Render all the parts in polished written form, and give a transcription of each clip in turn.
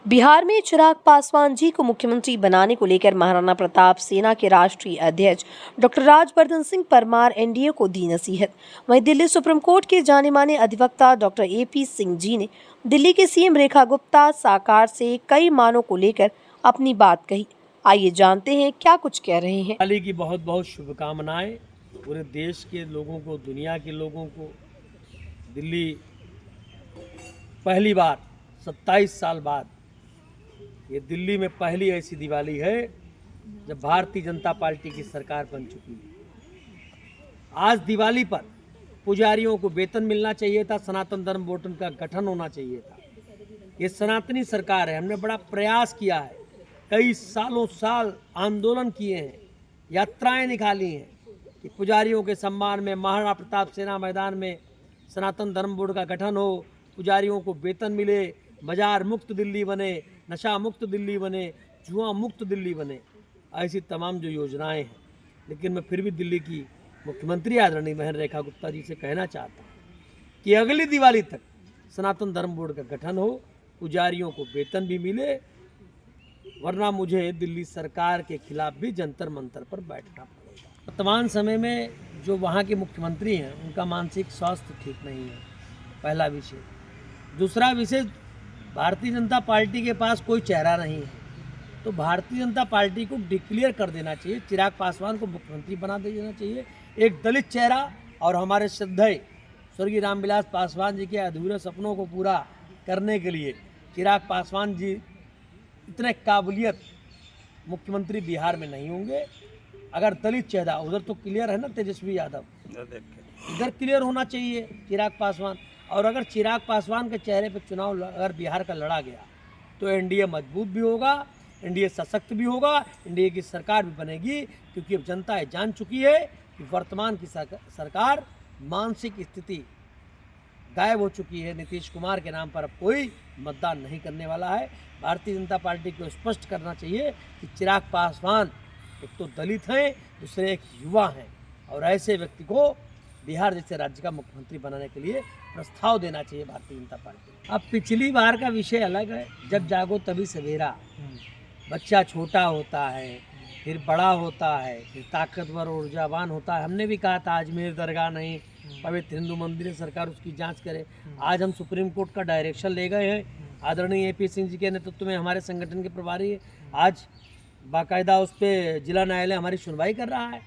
बिहार में चिराग पासवान जी को मुख्यमंत्री बनाने को लेकर महाराणा प्रताप सेना के राष्ट्रीय अध्यक्ष डॉक्टर राजवर्धन सिंह परमार एनडीए को दी नसीहत। वहीं दिल्ली सुप्रीम कोर्ट के जाने माने अधिवक्ता डॉक्टर एपी सिंह जी ने दिल्ली के सीएम रेखा गुप्ता सरकार से कई मांगों को लेकर अपनी बात कही। आइए जानते हैं क्या कुछ कह रहे हैं। दिवाली की बहुत बहुत शुभकामनाएं पूरे देश के लोगों को, दुनिया के लोगों को। दिल्ली पहली बार 27 साल बाद ये दिल्ली में पहली ऐसी दिवाली है जब भारतीय जनता पार्टी की सरकार बन चुकी है। आज दिवाली पर पुजारियों को वेतन मिलना चाहिए था, सनातन धर्म बोर्ड का गठन होना चाहिए था। ये सनातनी सरकार है, हमने बड़ा प्रयास किया है, कई साल आंदोलन किए हैं, यात्राएं निकाली हैं कि पुजारियों के सम्मान में महाराणा प्रताप सेना मैदान में सनातन धर्म बोर्ड का गठन हो, पुजारियों को वेतन मिले, बाजार मुक्त दिल्ली बने, नशा मुक्त दिल्ली बने, जुआ मुक्त दिल्ली बने, ऐसी तमाम जो योजनाएं हैं। लेकिन मैं फिर भी दिल्ली की मुख्यमंत्री आदरणीय बहन रेखा गुप्ता जी से कहना चाहता हूँ कि अगली दिवाली तक सनातन धर्म बोर्ड का गठन हो, पुजारियों को वेतन भी मिले, वरना मुझे दिल्ली सरकार के खिलाफ भी जंतर मंतर पर बैठना पड़ेगा। वर्तमान समय में जो वहाँ के मुख्यमंत्री हैं उनका मानसिक स्वास्थ्य ठीक नहीं है, पहला विषय। दूसरा विषय, भारतीय जनता पार्टी के पास कोई चेहरा नहीं है, तो भारतीय जनता पार्टी को डिक्लेयर कर देना चाहिए, चिराग पासवान को मुख्यमंत्री बना देना चाहिए, एक दलित चेहरा। और हमारे श्रद्धेय स्वर्गीय रामविलास पासवान जी के अधूरे सपनों को पूरा करने के लिए चिराग पासवान जी इतने काबिलियत मुख्यमंत्री बिहार में नहीं होंगे। अगर दलित चेहरा, उधर तो क्लियर है ना तेजस्वी यादव, इधर क्लियर होना चाहिए चिराग पासवान। और अगर चिराग पासवान के चेहरे पर चुनाव अगर बिहार का लड़ा गया तो एनडीए मजबूत भी होगा, एनडीए सशक्त भी होगा, एनडीए की सरकार भी बनेगी। क्योंकि अब जनता ये जान चुकी है कि वर्तमान की सरकार मानसिक स्थिति गायब हो चुकी है। नीतीश कुमार के नाम पर अब कोई मतदान नहीं करने वाला है। भारतीय जनता पार्टी को स्पष्ट करना चाहिए कि चिराग पासवान एक तो दलित हैं, दूसरे एक युवा हैं, और ऐसे व्यक्ति को बिहार जैसे राज्य का मुख्यमंत्री बनाने के लिए प्रस्ताव देना चाहिए भारतीय जनता पार्टी। अब पिछली बार का विषय अलग है, जब जागो तभी सवेरा। बच्चा छोटा होता है, फिर बड़ा होता है, फिर ताकतवर और ऊर्जावान होता है। हमने भी कहा था अजमेर दरगाह नहीं, पवित्र हिंदू मंदिर है, सरकार उसकी जांच करे। आज हम सुप्रीम कोर्ट का डायरेक्शन ले गए हैं, आदरणीय एपी सिंह जी के नेतृत्व में हमारे संगठन के प्रभारी है। आज बाकायदा उस पर जिला न्यायालय हमारी सुनवाई कर रहा है।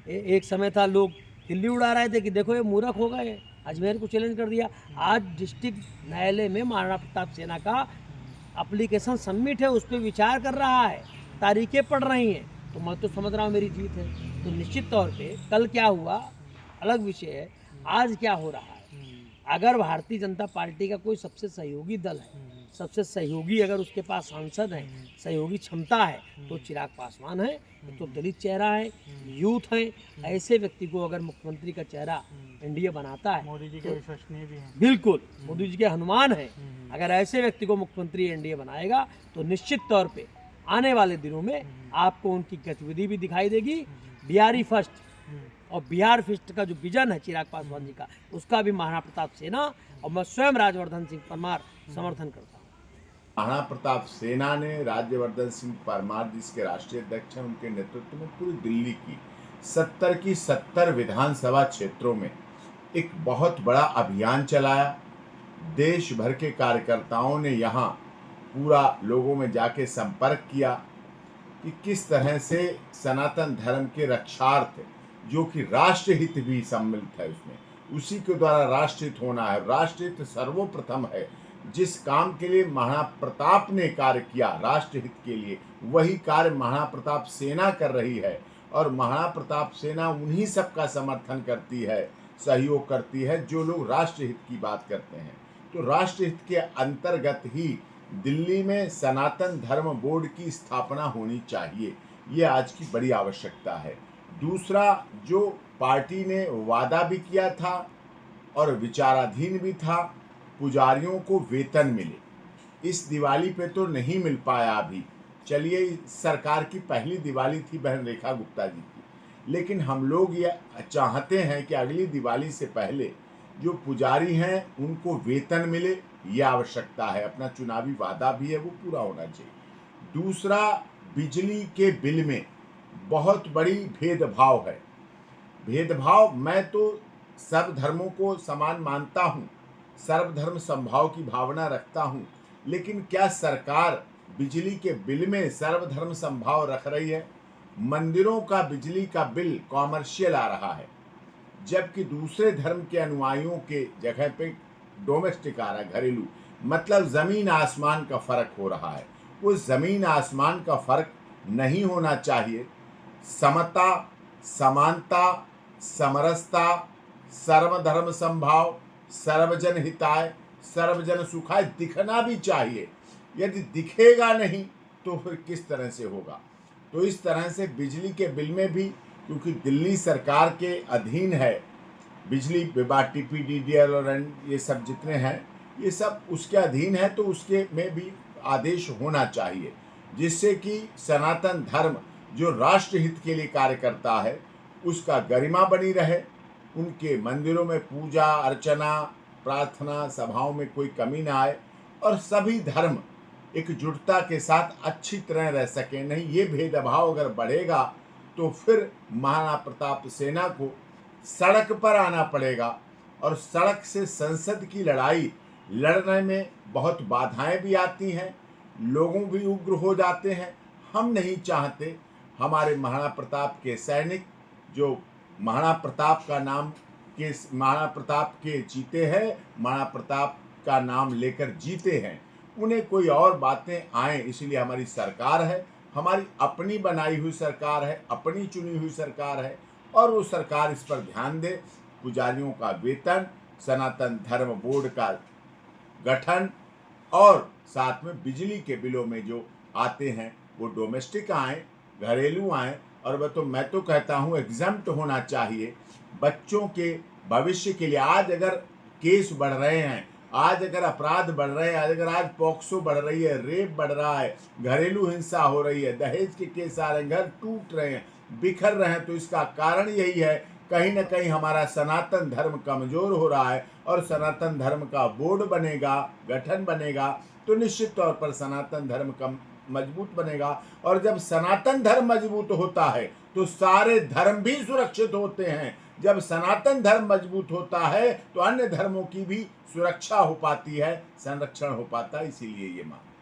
एक समय था लोग दिल्ली उड़ा रहे थे कि देखो ये मूर्ख हो गए, अजमेर को चैलेंज कर दिया। आज डिस्ट्रिक्ट न्यायालय में महाराणा प्रताप सेना का एप्लीकेशन सबमिट है, उस पर विचार कर रहा है, तारीखें पड़ रही हैं। तो मैं तो समझ रहा हूँ मेरी जीत है। तो निश्चित तौर पे कल क्या हुआ अलग विषय है, आज क्या हो रहा है। अगर भारतीय जनता पार्टी का कोई सबसे सहयोगी दल है, सबसे सहयोगी अगर उसके पास सांसद हैं, सहयोगी क्षमता है, तो चिराग पासवान है। तो दलित चेहरा है, यूथ है, ऐसे व्यक्ति को अगर मुख्यमंत्री का चेहरा एनडीए बनाता है, मोदी जी के विश्वसनीय भी हैं। बिल्कुल मोदी जी के हनुमान है। अगर ऐसे व्यक्ति को मुख्यमंत्री एनडीए बनाएगा तो निश्चित तौर पे आने वाले दिनों में आपको उनकी गतिविधि भी दिखाई देगी। बिहारी फर्स्ट और बिहार फिस्ट का जो विजन है चिराग पासवान जी का, उसका भी महाराणा प्रताप सेना और मैं स्वयं राजवर्धन सिंह परमार समर्थन करता हूँ। महाराणा प्रताप सेना ने राज्यवर्धन सिंह परमार जिसके राष्ट्रीय अध्यक्ष हैं, उनके नेतृत्व में पूरी दिल्ली की 70 की 70 विधानसभा क्षेत्रों में एक बहुत बड़ा अभियान चलाया। देश भर के कार्यकर्ताओं ने यहाँ पूरा लोगों में जाके संपर्क किया कि किस तरह से सनातन धर्म के रक्षार्थ, जो कि राष्ट्रहित भी सम्मिलित है उसमें, उसी के द्वारा राष्ट्रहित होना है। राष्ट्रहित सर्वप्रथम है। जिस काम के लिए महाराणा प्रताप ने कार्य किया राष्ट्रहित के लिए, वही कार्य महाराणा प्रताप सेना कर रही है। और महाराणा प्रताप सेना उन्हीं सबका समर्थन करती है, सहयोग करती है, जो लोग राष्ट्रहित की बात करते हैं। तो राष्ट्रहित के अंतर्गत ही दिल्ली में सनातन धर्म बोर्ड की स्थापना होनी चाहिए, ये आज की बड़ी आवश्यकता है। दूसरा, जो पार्टी ने वादा भी किया था और विचाराधीन भी था, पुजारियों को वेतन मिले। इस दिवाली पे तो नहीं मिल पाया अभी, चलिए सरकार की पहली दिवाली थी बहन रेखा गुप्ता जी की, लेकिन हम लोग ये चाहते हैं कि अगली दिवाली से पहले जो पुजारी हैं उनको वेतन मिले, ये आवश्यकता है, अपना चुनावी वादा भी है वो पूरा होना चाहिए। दूसरा, बिजली के बिल में बहुत बड़ी भेदभाव है। भेदभाव, मैं तो सब धर्मों को समान मानता हूँ, सर्वधर्म समभाव की भावना रखता हूँ, लेकिन क्या सरकार बिजली के बिल में सर्वधर्म समभाव रख रही है? मंदिरों का बिजली का बिल कॉमर्शियल आ रहा है, जबकि दूसरे धर्म के अनुयायियों के जगह पे डोमेस्टिक आ रहा है, घरेलू। मतलब जमीन आसमान का फर्क हो रहा है। वो जमीन आसमान का फर्क नहीं होना चाहिए। समता, समानता, समरसता, सर्वधर्म समभाव, सर्वजन हिताय, सर्वजन सुखाय दिखना भी चाहिए। यदि दिखेगा नहीं तो फिर किस तरह से होगा? तो इस तरह से बिजली के बिल में भी, क्योंकि दिल्ली सरकार के अधीन है बिजली विभाग, TPDDL और ये सब जितने हैं, ये सब उसके अधीन है, तो उसके में भी आदेश होना चाहिए, जिससे कि सनातन धर्म जो राष्ट्र हित के लिए कार्य करता है उसका गरिमा बनी रहे, उनके मंदिरों में पूजा अर्चना प्रार्थना सभाओं में कोई कमी ना आए, और सभी धर्म एकजुटता के साथ अच्छी तरह रह सकें। नहीं, ये भेदभाव अगर बढ़ेगा तो फिर महाराणा प्रताप सेना को सड़क पर आना पड़ेगा, और सड़क से संसद की लड़ाई लड़ने में बहुत बाधाएं भी आती हैं, लोगों भी उग्र हो जाते हैं। हम नहीं चाहते हमारे महाराणा प्रताप के सैनिक, जो महाराणा प्रताप के जीते हैं, महाराणा प्रताप का नाम लेकर जीते हैं, उन्हें कोई और बातें आए। इसलिए हमारी सरकार है, हमारी अपनी बनाई हुई सरकार है, अपनी चुनी हुई सरकार है, और वो सरकार इस पर ध्यान दे। पुजारियों का वेतन, सनातन धर्म बोर्ड का गठन, और साथ में बिजली के बिलों में जो आते हैं वो डोमेस्टिक आए, घरेलू आए, और मैं तो कहता हूँ एग्जम्प्ट होना चाहिए बच्चों के भविष्य के लिए। आज अगर केस बढ़ रहे हैं, आज अगर अपराध बढ़ रहे हैं, आज पॉक्सो बढ़ रही है, रेप बढ़ रहा है, घरेलू हिंसा हो रही है, दहेज के केस आ रहे हैं, घर टूट रहे हैं, बिखर रहे हैं, तो इसका कारण यही है, कहीं ना कहीं हमारा सनातन धर्म कमजोर हो रहा है। और सनातन धर्म का बोर्ड बनेगा, गठन बनेगा, तो निश्चित तौर पर सनातन धर्म का मजबूत बनेगा, और जब सनातन धर्म मजबूत होता है तो सारे धर्म भी सुरक्षित होते हैं। जब सनातन धर्म मजबूत होता है तो अन्य धर्मों की भी सुरक्षा हो पाती है, संरक्षण हो पाता है। इसीलिए ये मांग